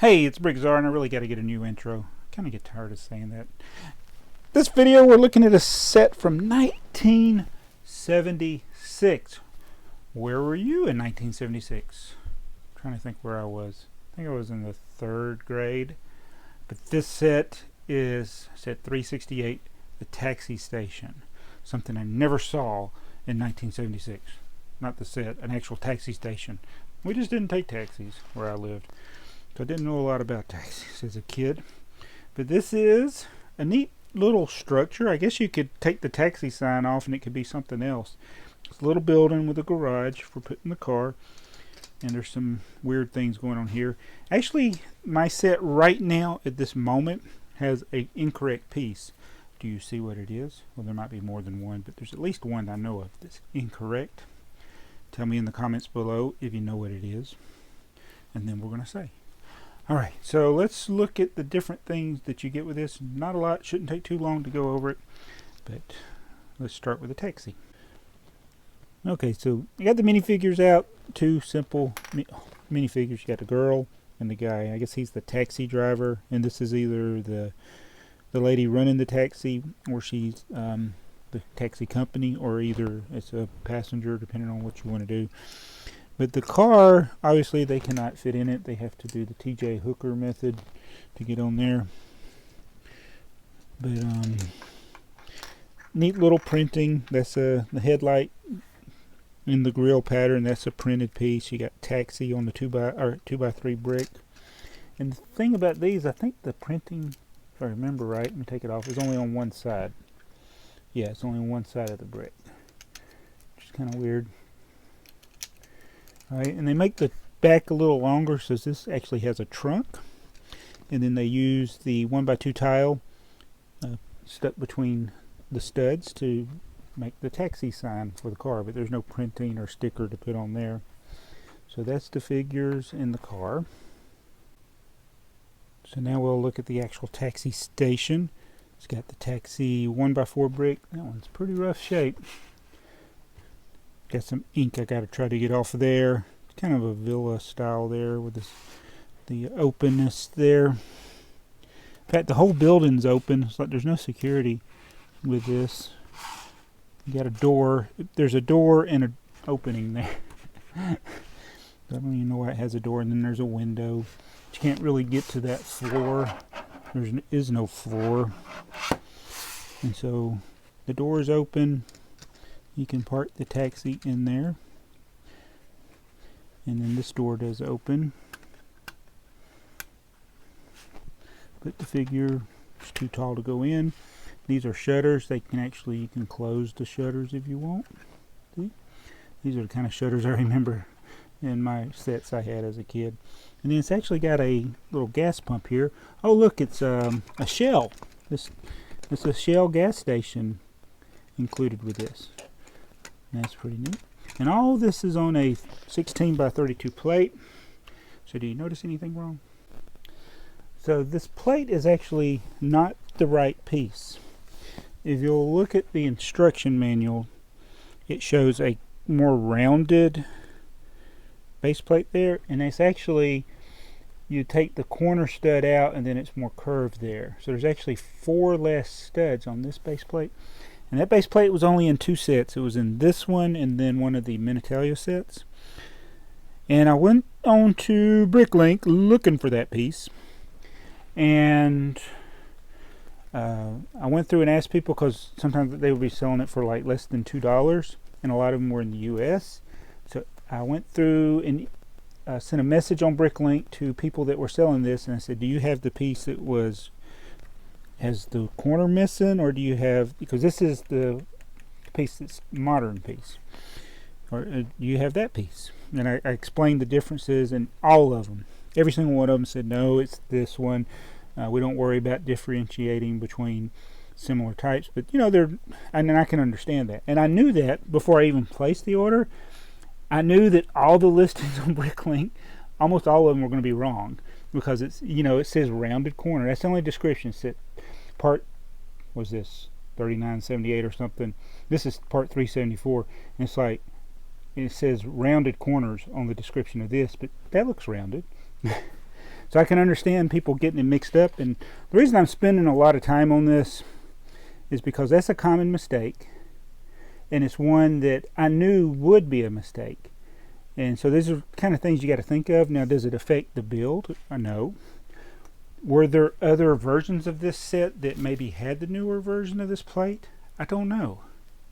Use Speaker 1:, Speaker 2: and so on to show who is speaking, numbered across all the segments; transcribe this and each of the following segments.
Speaker 1: Hey, it's BrickTsar, and I really got to get a new intro. Kind of get tired of saying that. This video, we're looking at a set from 1976. Where were you in 1976? I'm trying to think where I was. I think I was in the 3rd grade. But this set is set 368, the taxi station. Something I never saw in 1976. Not the set, an actual taxi station. We just didn't take taxis where I lived. So I didn't know a lot about taxis as a kid. But this is a neat little structure. I guess you could take the taxi sign off and it could be something else. It's a little building with a garage for putting the car. And there's some weird things going on here. Actually, my set right now at this moment has an incorrect piece. Do you see what it is? Well, there might be more than one, but there's at least one I know of that's incorrect. Tell me in the comments below if you know what it is. And then we're going to say. Alright, so let's look at the different things that you get with this. Not a lot, shouldn't take too long to go over it, but let's start with the taxi. Okay, so you got the minifigures out, two simple minifigures. You got the girl and the guy. I guess he's the taxi driver, and this is either the lady running the taxi, or she's the taxi company, or either it's a passenger, depending on what you want to do. But the car, obviously they cannot fit in it. They have to do the TJ Hooker method to get on there. But neat little printing. That's the headlight in the grill pattern. That's a printed piece. You got taxi on the 2x3 brick. And the thing about these, I think the printing, if I remember right, let me take it off, is only on one side. Yeah, it's only on one side of the brick, which is kind of weird. Alright, and they make the back a little longer, so this actually has a trunk. And then they use the 1x2 tile stuck between the studs to make the taxi sign for the car, but there's no printing or sticker to put on there. So that's the figures in the car. So now we'll look at the actual taxi station. It's got the taxi 1x4 brick. That one's pretty rough shape. Got some ink I got to try to get off of there. It's kind of a villa style there with the openness there. In fact, the whole building's open. It's like there's no security with this. You got a door. There's a door and an opening there. I don't even know why it has a door. And then there's a window. But you can't really get to that floor. There is no floor. And so the door is open. You can park the taxi in there. And then this door does open. But the figure is too tall to go in. These are shutters. You can close the shutters if you want. See? These are the kind of shutters I remember in my sets I had as a kid. And then it's actually got a little gas pump here. Oh look, it's a Shell. It's a Shell gas station included with this. That's pretty neat. And all this is on a 16x32 plate. So do you notice anything wrong? So this plate is actually not the right piece. If you'll look at the instruction manual, it shows a more rounded base plate there. And it's actually, you take the corner stud out and then it's more curved there. So there's actually 4 less studs on this base plate. And that base plate was only in 2 sets. It was in this one and then one of the Minitalia sets. And I went on to Bricklink looking for that piece. And I went through and asked people, because sometimes they would be selling it for like less than $2. And a lot of them were in the US. So I went through and sent a message on Bricklink to people that were selling this. And I said, do you have the piece that has the corner missing, or do you have, because this is the piece that's modern piece, or do you have that piece? And I explained the differences, and all of them, every single one of them said no, it's this one. We don't worry about differentiating between similar types, but you know, and I can understand that. And I knew that before I even placed the order. I knew that all the listings on Bricklink, almost all of them were going to be wrong, because it's, you know, it says rounded corner. That's the only description. It said part, was this 3978 or something? This is part 374, and it's like, it says rounded corners on the description of this, but that looks rounded. So I can understand people getting it mixed up, and the reason I'm spending a lot of time on this is because that's a common mistake, and it's one that I knew would be a mistake. And so these are kind of things you got to think of. Now, does it affect the build? No. Were there other versions of this set that maybe had the newer version of this plate? I don't know.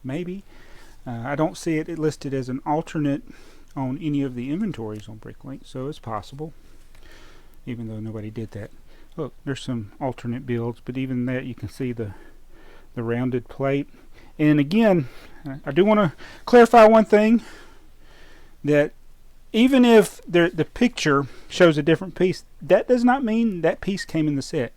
Speaker 1: Maybe. I don't see it listed as an alternate on any of the inventories on Bricklink, so it's possible, even though nobody did that. Look, there's some alternate builds, but even that you can see the rounded plate. And again, I do want to clarify one thing, that even if the picture shows a different piece, that does not mean that piece came in the set.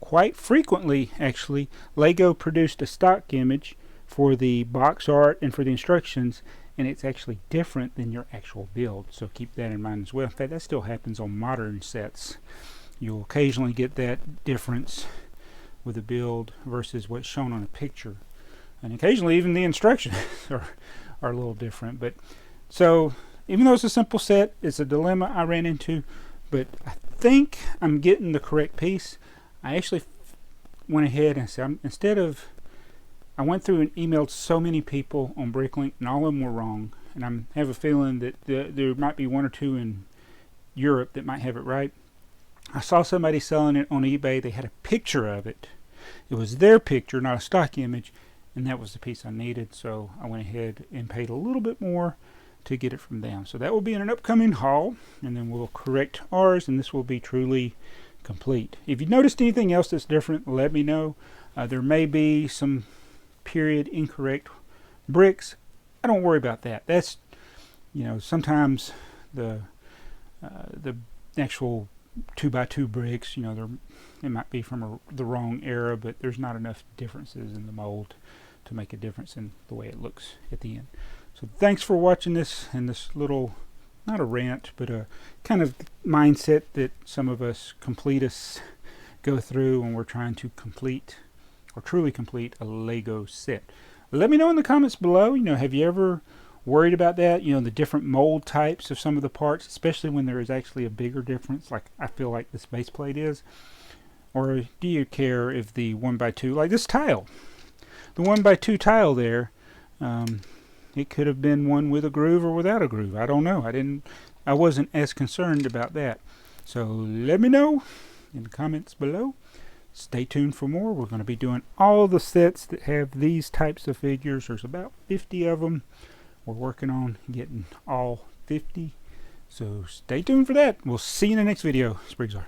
Speaker 1: Quite frequently, actually, LEGO produced a stock image for the box art and for the instructions, and it's actually different than your actual build, so keep that in mind as well. In fact, that still happens on modern sets. You'll occasionally get that difference with a build versus what's shown on a picture, and occasionally even the instructions are a little different. But so even though it's a simple set, it's a dilemma I ran into, but I think I'm getting the correct piece. I actually went ahead and said, I went through and emailed so many people on Bricklink, and all of them were wrong, and I have a feeling that there might be one or two in Europe that might have it right. I saw somebody selling it on eBay. They had a picture of it. It was their picture, not a stock image, and that was the piece I needed, so I went ahead and paid a little bit more to get it from them. So that will be in an upcoming haul, and then we'll correct ours, and this will be truly complete. If you noticed anything else that's different, let me know. There may be some period incorrect bricks. I don't worry about that. That's, you know, sometimes the actual 2x2 bricks, you know, it might be from the wrong era, but there's not enough differences in the mold to make a difference in the way it looks at the end. So thanks for watching this, and this little, not a rant, but a kind of mindset that some of us completists go through when we're trying to complete or truly complete a LEGO set. Let me know in the comments below, you know, have you ever worried about that? You know, the different mold types of some of the parts, especially when there is actually a bigger difference, like I feel like this base plate is. Or do you care if the 1x2, like this tile, the 1x2 tile there, it could have been one with a groove or without a groove. I don't know. I wasn't as concerned about that. So let me know in the comments below. Stay tuned for more. We're going to be doing all the sets that have these types of figures. There's about 50 of them. We're working on getting all 50. So stay tuned for that. We'll see you in the next video. It's BrickTsar.